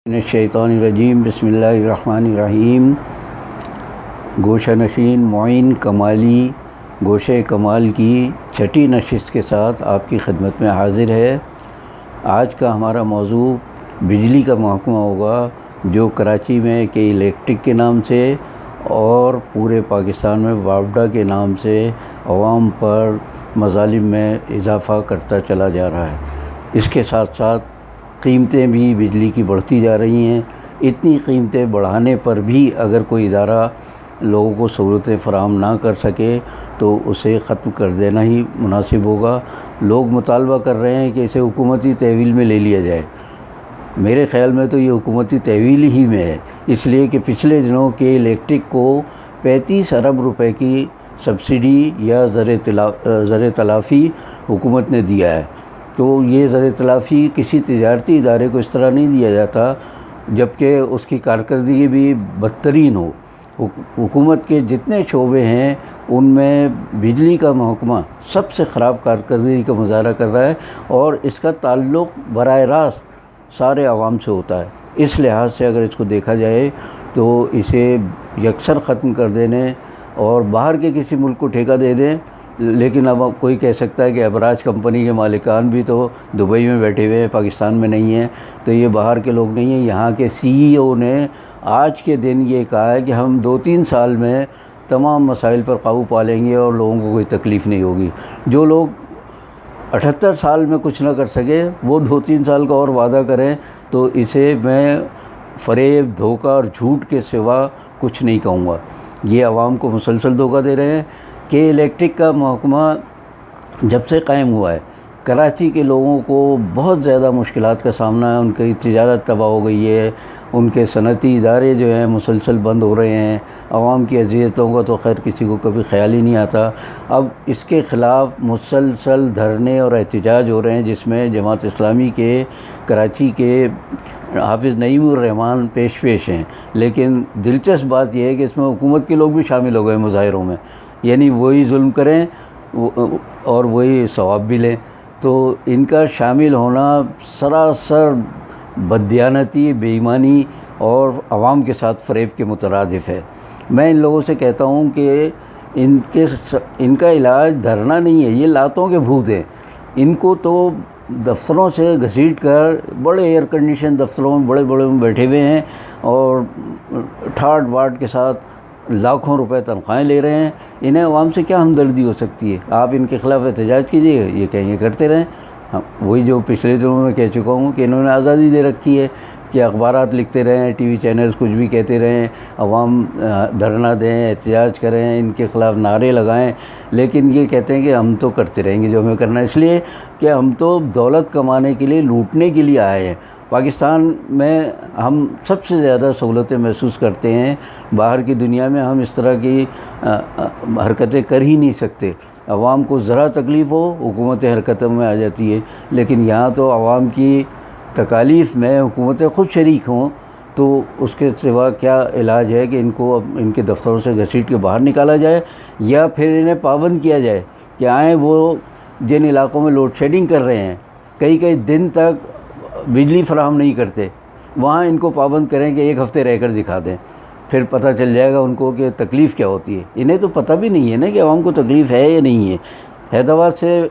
الشیطان الرجیم بسم اللہ الرحمن الرحیم۔ گوشہ نشین معین کمالی گوشہ کمال کی چھٹی نشست کے ساتھ آپ کی خدمت میں حاضر ہے۔ آج کا ہمارا موضوع بجلی کا محکمہ ہوگا، جو کراچی میں کے الیکٹرک کے نام سے اور پورے پاکستان میں وابڈا کے نام سے عوام پر مظالم میں اضافہ کرتا چلا جا رہا ہے۔ اس کے ساتھ ساتھ قیمتیں بھی بجلی کی بڑھتی جا رہی ہیں۔ اتنی قیمتیں بڑھانے پر بھی اگر کوئی ادارہ لوگوں کو سہولتیں فراہم نہ کر سکے تو اسے ختم کر دینا ہی مناسب ہوگا۔ لوگ مطالبہ کر رہے ہیں کہ اسے حکومتی تحویل میں لے لیا جائے۔ میرے خیال میں تو یہ حکومتی تحویل ہی میں ہے، اس لیے کہ پچھلے دنوں کے الیکٹرک کو 35 ارب روپے کی سبسڈی یا زر تلافی حکومت نے دیا ہے۔ تو یہ زر تلافی کسی تجارتی ادارے کو اس طرح نہیں دیا جاتا جبکہ اس کی کارکردگی بھی بدترین ہو۔ حکومت کے جتنے شعبے ہیں ان میں بجلی کا محکمہ سب سے خراب کارکردگی کا مظاہرہ کر رہا ہے، اور اس کا تعلق براہ راست سارے عوام سے ہوتا ہے۔ اس لحاظ سے اگر اس کو دیکھا جائے تو اسے یکسر ختم کر دینے اور باہر کے کسی ملک کو ٹھیکہ دے دیں۔ لیکن اب کوئی کہہ سکتا ہے کہ ابراج کمپنی کے مالکان بھی تو دبئی میں بیٹھے ہوئے ہیں، پاکستان میں نہیں ہیں، تو یہ باہر کے لوگ نہیں ہیں۔ یہاں کے CEO نے آج کے دن یہ کہا ہے کہ ہم 2-3 سال میں تمام مسائل پر قابو پا لیں گے اور لوگوں کو کوئی تکلیف نہیں ہوگی۔ جو لوگ 78 سال میں کچھ نہ کر سکے وہ 2-3 سال کا اور وعدہ کریں تو اسے میں فریب، دھوکہ اور جھوٹ کے سوا کچھ نہیں کہوں گا۔ یہ عوام کو مسلسل دھوکہ دے رہے ہیں کہ الیکٹرک کا محکمہ جب سے قائم ہوا ہے کراچی کے لوگوں کو بہت زیادہ مشکلات کا سامنا ہے۔ ان کی تجارت تباہ ہو گئی ہے، ان کے صنعتی ادارے جو ہیں مسلسل بند ہو رہے ہیں۔ عوام کی اذیتوں کا تو خیر کسی کو کبھی خیال ہی نہیں آتا۔ اب اس کے خلاف مسلسل دھرنے اور احتجاج ہو رہے ہیں، جس میں جماعت اسلامی کے کراچی کے حافظ نعیم الرحمان پیش ہیں۔ لیکن دلچسپ بات یہ ہے کہ اس میں حکومت کے لوگ بھی شامل ہو گئے مظاہروں میں، یعنی وہی ظلم کریں اور وہی ثواب بھی لیں۔ تو ان کا شامل ہونا سراسر بددیانتی، بے ایمانی اور عوام کے ساتھ فریب کے مترادف ہے۔ میں ان لوگوں سے کہتا ہوں کہ ان کا علاج دھرنا نہیں ہے، یہ لاتوں کے بھوت ہیں۔ ان کو تو دفتروں سے گھسیٹ کر بڑے ایئر کنڈیشن دفتروں میں بڑے بیٹھے ہوئے ہیں اور ٹھاٹ باٹ کے ساتھ لاکھوں روپے تنخواہیں لے رہے ہیں۔ انہیں عوام سے کیا ہمدردی ہو سکتی ہے؟ آپ ان کے خلاف احتجاج کیجیے، یہ کہیں گے کرتے رہیں۔ وہی جو پچھلے دنوں میں کہہ چکا ہوں کہ انہوں نے آزادی دے رکھی ہے کہ اخبارات لکھتے رہیں، ٹی وی چینلز کچھ بھی کہتے رہیں، عوام دھرنا دیں، احتجاج کریں، ان کے خلاف نعرے لگائیں، لیکن یہ کہتے ہیں کہ ہم تو کرتے رہیں گے جو ہمیں کرنا ہے، اس لیے کہ ہم تو دولت کمانے کے لیے، لوٹنے کے لیے آئے ہیں۔ پاکستان میں ہم سب سے زیادہ سہولتیں محسوس کرتے ہیں، باہر کی دنیا میں ہم اس طرح کی حرکتیں کر ہی نہیں سکتے۔ عوام کو ذرا تکلیف ہو حکومتیں حرکتوں میں آ جاتی ہے، لیکن یہاں تو عوام کی تکالیف میں حکومتیں خود شریک ہوں، تو اس کے سوا کیا علاج ہے کہ ان کو ان کے دفتروں سے گھسیٹ کے باہر نکالا جائے، یا پھر انہیں پابند کیا جائے کہ آئیں وہ جن علاقوں میں لوڈ شیڈنگ کر رہے ہیں، کئی دن تک بجلی فراہم نہیں کرتے، وہاں ان کو پابند کریں کہ 1 ہفتے رہ کر دکھا دیں، پھر پتہ چل جائے گا ان کو کہ تکلیف کیا ہوتی ہے۔ انہیں تو پتہ بھی نہیں ہے نا کہ عوام کو تکلیف ہے یا نہیں ہے۔ حیدرآباد سے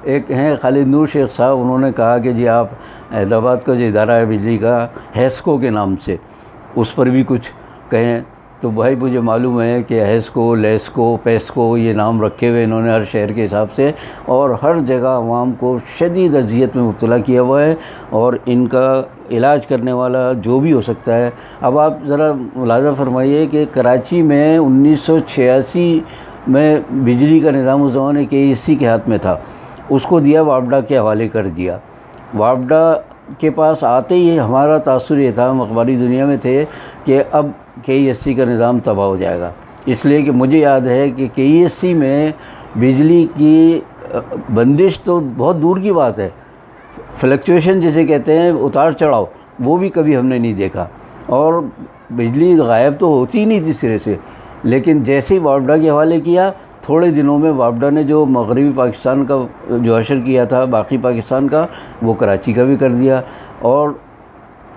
ایک ہیں خالد نور شیخ صاحب، انہوں نے کہا کہ جی آپ حیدرآباد کا جو ادارہ ہے بجلی کا ہیسکو کے نام سے، اس پر بھی کچھ کہیں۔ تو بھائی مجھے معلوم ہے کہ ہیسکو، لیسکو، پیسکو یہ نام رکھے ہوئے انہوں نے ہر شہر کے حساب سے، اور ہر جگہ عوام کو شدید اذیت میں مبتلا کیا ہوا ہے، اور ان کا علاج کرنے والا جو بھی ہو سکتا ہے۔ اب آپ ذرا ملاحظہ فرمائیے کہ کراچی میں 1986 میں بجلی کا نظام اس زمانے KEC کے ہاتھ میں تھا، اس کو دیا وابڈا کے حوالے کر دیا۔ وابڈا کے پاس آتے ہی ہمارا تاثر یہ تھا، ہم اخباری دنیا میں تھے کہ اب KEC کا نظام تباہ ہو جائے گا، اس لیے کہ مجھے یاد ہے کہ KEC میں بجلی کی بندش تو بہت دور کی بات ہے، فلکچویشن جسے کہتے ہیں، اتار چڑھاؤ، وہ بھی کبھی ہم نے نہیں دیکھا، اور بجلی غائب تو ہوتی ہی نہیں تھی سرے سے۔ لیکن جیسے ہی وابڈا کے حوالے کیا، تھوڑے دنوں میں وابڈا نے جو مغربی پاکستان کا جو حشر کیا تھا باقی پاکستان کا، وہ کراچی کا بھی کر دیا، اور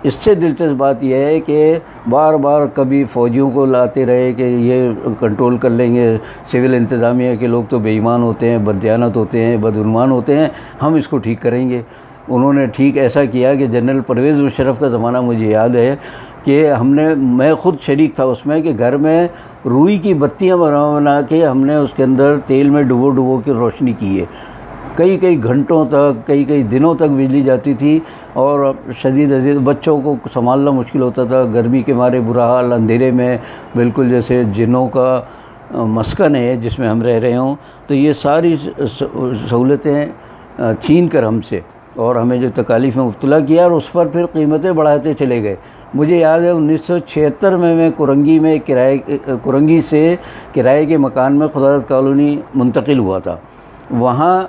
اس سے دلچسپ بات یہ ہے کہ بار بار کبھی فوجیوں کو لاتے رہے کہ یہ کنٹرول کر لیں گے، سول انتظامیہ کے لوگ تو بے ایمان ہوتے ہیں، بددیانت ہوتے ہیں، بدعنوان ہوتے ہیں، ہم اس کو ٹھیک کریں گے۔ انہوں نے ٹھیک ایسا کیا کہ جنرل پرویز مشرف کا زمانہ مجھے یاد ہے کہ میں خود شریک تھا اس میں، کہ گھر میں روئی کی بتیاں بنا کے ہم نے اس کے اندر تیل میں ڈبو کے روشنی کی ہے۔ کئی گھنٹوں تک، کئی دنوں تک بجلی جاتی تھی، اور شدید بچوں کو سنبھالنا مشکل ہوتا تھا، گرمی کے مارے برا حال، اندھیرے میں بالکل جیسے جنوں کا مسکن ہے جس میں ہم رہ رہے ہوں۔ تو یہ ساری سہولتیں چھین کر ہم سے اور ہمیں جو تکالیف میں مبتلا کیا، اور اس پر پھر قیمتیں بڑھاتے چلے گئے۔ مجھے یاد ہے 1976 میں کرنگی سے کرائے کے مکان میں خداداد کالونی منتقل ہوا تھا۔ وہاں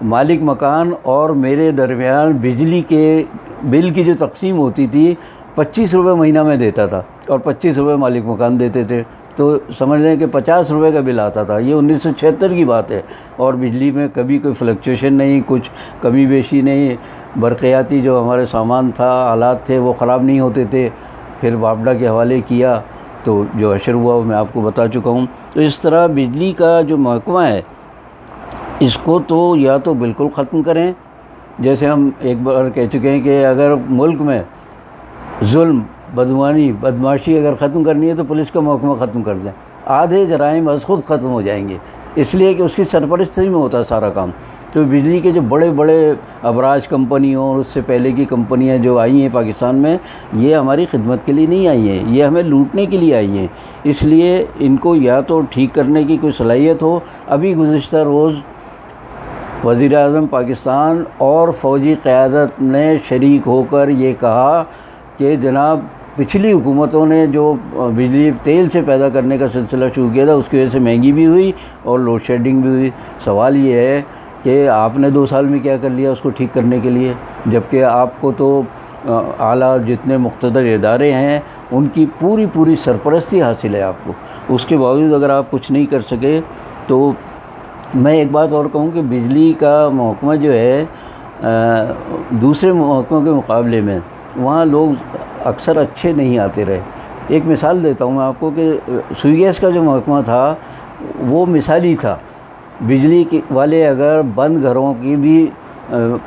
مالک مکان اور میرے درمیان بجلی کے بل کی جو تقسیم ہوتی تھی 25 روپے مہینہ میں دیتا تھا، اور 25 روپے مالک مکان دیتے تھے، تو سمجھ لیں کہ 50 روپے کا بل آتا تھا۔ یہ 1976 کی بات ہے، اور بجلی میں کبھی کوئی فلکچویشن نہیں، کچھ کمی بیشی نہیں، برقیاتی جو ہمارے سامان تھا، آلات تھے، وہ خراب نہیں ہوتے تھے۔ پھر واپڈا کے حوالے کیا تو جو حشر ہوا وہ میں آپ کو بتا چکا ہوں۔ تو اس طرح بجلی کا جو محکمہ ہے اس کو تو یا تو بالکل ختم کریں، جیسے ہم ایک بار کہہ چکے ہیں کہ اگر ملک میں ظلم، بدماشی اگر ختم کرنی ہے تو پولیس کا محکمہ ختم کر دیں، آدھے جرائم از خود ختم ہو جائیں گے، اس لیے کہ اس کی سرپرستی میں ہوتا ہے سارا کام۔ تو بجلی کے جو بڑے بڑے ابراج کمپنیوں اور اس سے پہلے کی کمپنیاں جو آئی ہیں پاکستان میں، یہ ہماری خدمت کے لیے نہیں آئی ہیں، یہ ہمیں لوٹنے کے لیے آئی ہیں۔ اس لیے ان کو یا تو ٹھیک کرنے کی کوئی صلاحیت ہو۔ ابھی گزشتہ روز وزیر اعظم پاکستان اور فوجی قیادت نے شریک ہو کر یہ کہا کہ جناب پچھلی حکومتوں نے جو بجلی تیل سے پیدا کرنے کا سلسلہ شروع کیا تھا اس کی وجہ سے مہنگی بھی ہوئی اور لوڈ شیڈنگ بھی ہوئی۔ سوال یہ ہے کہ آپ نے 2 سال میں کیا کر لیا اس کو ٹھیک کرنے کے لیے، جبکہ آپ کو تو اعلیٰ جتنے مقتدر ادارے ہیں ان کی پوری سرپرستی حاصل ہے آپ کو، اس کے باوجود اگر آپ کچھ نہیں کر سکے تو میں ایک بات اور کہوں کہ بجلی کا محکمہ جو ہے دوسرے محکموں کے مقابلے میں وہاں لوگ اکثر اچھے نہیں آتے رہے۔ ایک مثال دیتا ہوں میں آپ کو کہ سوئی گیس کا جو محکمہ تھا وہ مثالی تھا۔ بجلی والے اگر بند گھروں کی بھی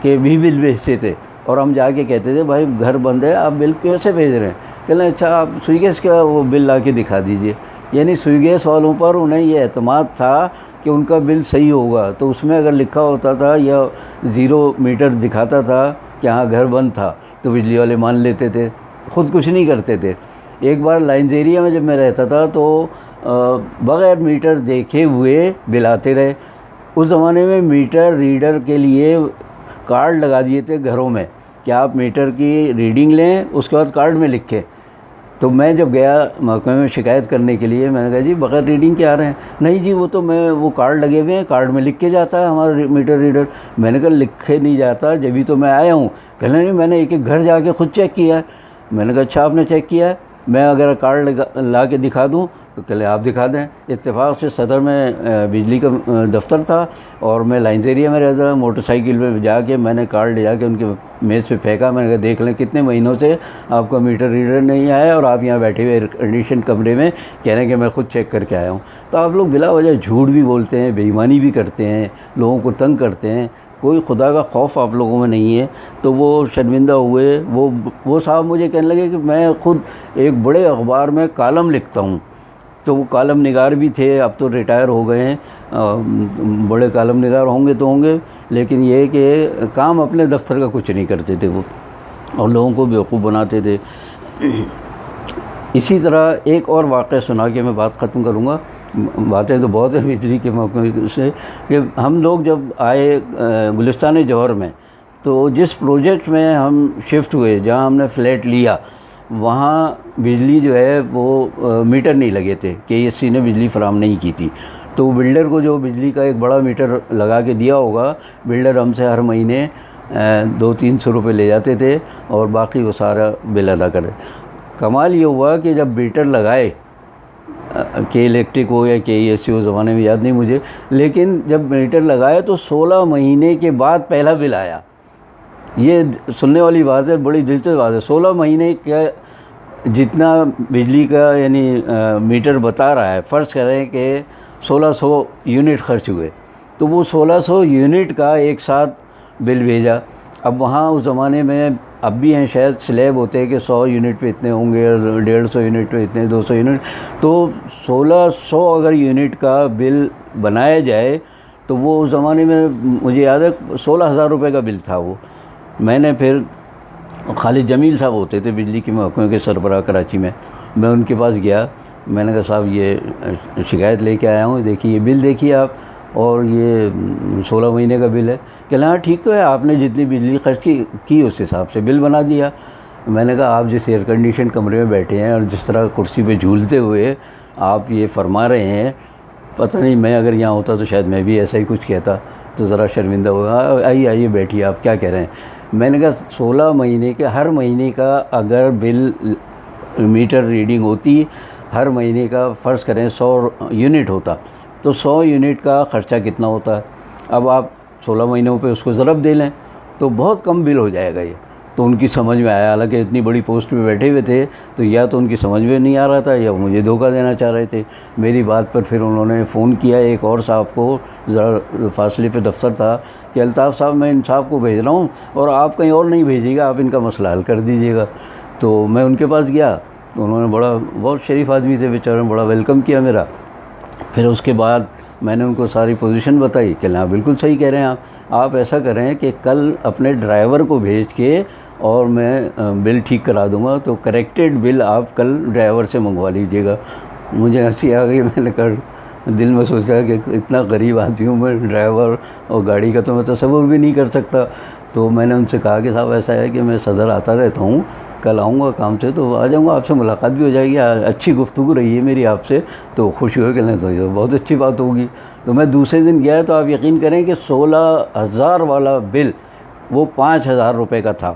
بل بھیجتے تھے، اور ہم جا کے کہتے تھے بھائی گھر بند ہے آپ بل کیسے بھیج رہے ہیں، کہتے ہیں اچھا آپ سوئی گیس کا وہ بل لا کے دکھا دیجئے۔ یعنی سوئی گیس والوں پر انہیں یہ اعتماد تھا کہ ان کا بل صحیح ہوگا، تو اس میں اگر لکھا ہوتا تھا یا 0 میٹر دکھاتا تھا کہ ہاں گھر بند تھا تو بجلی والے مان لیتے تھے، خود کچھ نہیں کرتے تھے۔ ایک بار لائنز ایریا میں جب میں رہتا تھا تو بغیر میٹر دیکھے ہوئے بل آتے رہے۔ اس زمانے میں میٹر ریڈر کے لیے کارڈ لگا دیے تھے گھروں میں کہ آپ میٹر کی ریڈنگ لیں، اس کے بعد کارڈ میں لکھیں۔ تو میں جب گیا محکمے میں شکایت کرنے کے لیے، میں نے کہا جی بغیر ریڈنگ کے آ رہے ہیں، نہیں جی وہ کارڈ لگے ہوئے ہیں، کارڈ میں لکھ کے جاتا ہے ہمارا میٹر ریڈر۔ میں نے کہا لکھے نہیں جاتا جبھی تو میں آیا ہوں۔ کہنے نہیں میں نے ایک گھر جا کے خود چیک کیا ہے۔ میں نے کہا اچھا آپ نے چیک کیا ہے، میں اگر کارڈ لا کے دکھا دوں تو کہلے آپ دکھا دیں۔ اتفاق سے صدر میں بجلی کا دفتر تھا اور میں لائنز ایریا میں رہتا تھا، موٹر سائیکل پہ جا کے میں نے کارڈ لے جا کے ان کے میز پہ پھینکا۔ میں نے کہا دیکھ لیں کتنے مہینوں سے آپ کا میٹر ریڈر نہیں آیا اور آپ یہاں بیٹھے ہوئے ایئر کنڈیشن کمرے میں کہہ رہے ہیں کہ میں خود چیک کر کے آیا ہوں۔ تو آپ لوگ بلا وجہ جھوٹ بھی بولتے ہیں، بے ایمانی بھی کرتے ہیں، لوگوں کو تنگ کرتے ہیں، کوئی خدا کا خوف آپ لوگوں میں نہیں ہے۔ تو وہ شرمندہ ہوئے، وہ صاحب مجھے کہنے لگے کہ میں خود ایک بڑے اخبار میں کالم لکھتا ہوں۔ تو وہ کالم نگار بھی تھے، اب تو ریٹائر ہو گئے ہیں، بڑے کالم نگار ہوں گے تو ہوں گے، لیکن یہ کہ کام اپنے دفتر کا کچھ نہیں کرتے تھے وہ، اور لوگوں کو بیوقوف بناتے تھے۔ اسی طرح ایک اور واقعہ سنا کے میں بات ختم کروں گا، باتیں تو بہت ہیں بجلی کے موقع سے، کہ ہم لوگ جب آئے گلستان جوہر میں تو جس پروجیکٹ میں ہم شفٹ ہوئے، جہاں ہم نے فلیٹ لیا، وہاں بجلی جو ہے وہ میٹر نہیں لگے تھے، KSC نے بجلی فراہم نہیں کی تھی۔ تو بلڈر کو جو بجلی کا ایک بڑا میٹر لگا کے دیا ہوگا، بلڈر ہم سے ہر مہینے 200-300 روپے لے جاتے تھے اور باقی وہ سارا بل ادا کرے۔ کمال یہ ہوا کہ جب میٹر لگائے، کہ الیکٹرک ہو یا KSC ہو، زمانے میں یاد نہیں مجھے، لیکن جب میٹر لگائے تو 16 مہینے کے بعد پہلا بل آیا۔ یہ سننے والی بات ہے، بڑی دلچسپ بات ہے۔ 16 مہینے کا جتنا بجلی کا یعنی میٹر بتا رہا ہے، فرض کریں کہ 1600 یونٹ خرچ ہوئے، تو وہ 1600 یونٹ کا ایک ساتھ بل بھیجا۔ اب وہاں اس زمانے میں اب بھی ہیں شاید سلیب ہوتے ہیں کہ 100 یونٹ پہ اتنے ہوں گے، 150 یونٹ پہ اتنے، 200 یونٹ، تو 1600 اگر یونٹ کا بل بنایا جائے تو وہ اس زمانے میں مجھے یاد ہے 16,000 روپے کا بل تھا۔ وہ میں نے پھر خالد جمیل صاحب ہوتے تھے بجلی کے محکمے کے سربراہ کراچی میں ان کے پاس گیا، میں نے کہا صاحب یہ شکایت لے کے آیا ہوں، دیکھیے یہ بل دیکھیے آپ، اور یہ 16 مہینے کا بل ہے۔ کہ ہاں ٹھیک تو ہے، آپ نے جتنی بجلی خرچ کی اس حساب سے بل بنا دیا۔ میں نے کہا آپ جس ایئر کنڈیشن کمرے میں بیٹھے ہیں اور جس طرح کرسی پہ جھولتے ہوئے آپ یہ فرما رہے ہیں، پتہ نہیں میں اگر یہاں ہوتا تو شاید میں بھی ایسا ہی کچھ کہتا، تو ذرا شرمندہ ہوگا۔ آئیے بیٹھیے، آپ کیا کہہ رہے ہیں؟ میں نے کہا 16 مہینے کے ہر مہینے کا اگر بل میٹر ریڈنگ ہوتی، ہر مہینے کا فرض کریں 100 یونٹ ہوتا، تو 100 یونٹ کا خرچہ کتنا ہوتا ہے؟ اب آپ 16 مہینوں پہ اس کو ضرب دے لیں تو بہت کم بل ہو جائے گا یہ۔ تو ان کی سمجھ میں آیا، حالانکہ اتنی بڑی پوسٹ پہ بیٹھے ہوئے تھے، تو یا تو ان کی سمجھ میں نہیں آ رہا تھا یا مجھے دھوکہ دینا چاہ رہے تھے۔ میری بات پر پھر انہوں نے فون کیا ایک اور صاحب کو، ذرا فاصلے پہ دفتر تھا، کہ الطاف صاحب میں ان صاحب کو بھیج رہا ہوں اور آپ کہیں اور نہیں بھیجیے گا، آپ ان کا مسئلہ حل کر دیجیے گا۔ تو میں ان کے پاس گیا تو انہوں نے بہت شریف آدمی تھے بیچارے، بڑا ویلکم کیا میرا۔ پھر اس کے بعد میں نے ان کو ساری پوزیشن بتائی کہ ہاں بالکل صحیح کہہ رہے ہیں آپ ایسا کریں کہ کل اپنے ڈرائیور کو بھیج کے اور میں بل ٹھیک کرا دوں گا، تو کریکٹڈ بل آپ کل ڈرائیور سے منگوا لیجیے گا۔ مجھے ہنسی آ گئی، میں نے کہا دل میں سوچا کہ اتنا غریب آدمی ہوں میں، ڈرائیور اور گاڑی کا تو میں تصور بھی نہیں کر سکتا۔ تو میں نے ان سے کہا کہ صاحب ایسا ہے کہ میں صدر آتا رہتا ہوں، کل آؤں گا کام سے تو آ جاؤں گا، آپ سے ملاقات بھی ہو جائے گی، اچھی گفتگو رہی ہے میری آپ سے، تو خوشی ہو کہ نہیں تو یہ بہت اچھی بات ہوگی۔ تو میں دوسرے دن گیا تو آپ یقین کریں کہ 16,000 والا بل وہ 5,000 روپے کا تھا۔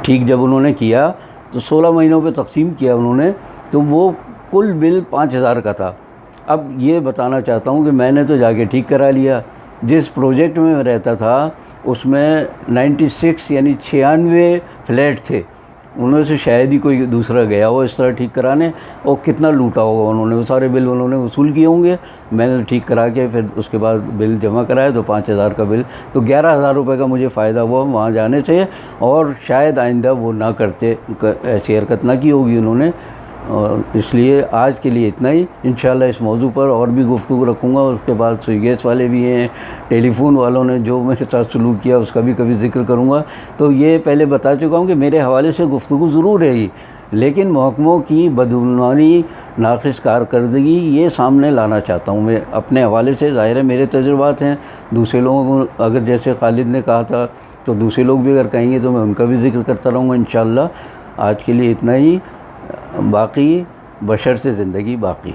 ٹھیک جب انہوں نے کیا تو 16 مہینوں پہ تقسیم کیا انہوں نے، تو وہ کل بل 5,000 کا تھا۔ اب یہ بتانا چاہتا ہوں کہ میں نے تو جا کے ٹھیک کرا لیا۔ جس پروجیکٹ میں رہتا تھا اس میں 96 یعنی 96 فلیٹ تھے، انہوں سے شاید ہی کوئی دوسرا گیا ہو اس طرح ٹھیک کرانے، اور کتنا لوٹا ہوگا انہوں نے، وہ سارے بل انہوں نے وصول کیے ہوں گے۔ میں نے ٹھیک کرا کے پھر اس کے بعد بل جمع کرایا تو 5,000 کا بل، تو 11,000 روپے کا مجھے فائدہ ہوا وہاں جانے سے، اور شاید آئندہ وہ نہ کرتے، ایسی حرکت نہ کی ہوگی انہوں نے۔ اور اس لیے آج کے لیے اتنا ہی، انشاءاللہ اس موضوع پر اور بھی گفتگو رکھوں گا۔ اس کے بعد سوئی گیس والے بھی ہیں، ٹیلی فون والوں نے جو میرے ساتھ سلوک کیا اس کا بھی کبھی ذکر کروں گا۔ تو یہ پہلے بتا چکا ہوں کہ میرے حوالے سے گفتگو ضرور رہی، لیکن محکموں کی بدعنوانی، ناقص کارکردگی یہ سامنے لانا چاہتا ہوں میں اپنے حوالے سے۔ ظاہر ہے میرے تجربات ہیں، دوسرے لوگوں کو اگر جیسے خالد نے کہا تھا تو دوسرے لوگ بھی اگر کہیں گے تو میں ان کا بھی ذکر کرتا رہوں گا انشاءاللہ۔ آج کے لیے اتنا ہی، باقی بشر سے زندگی باقی۔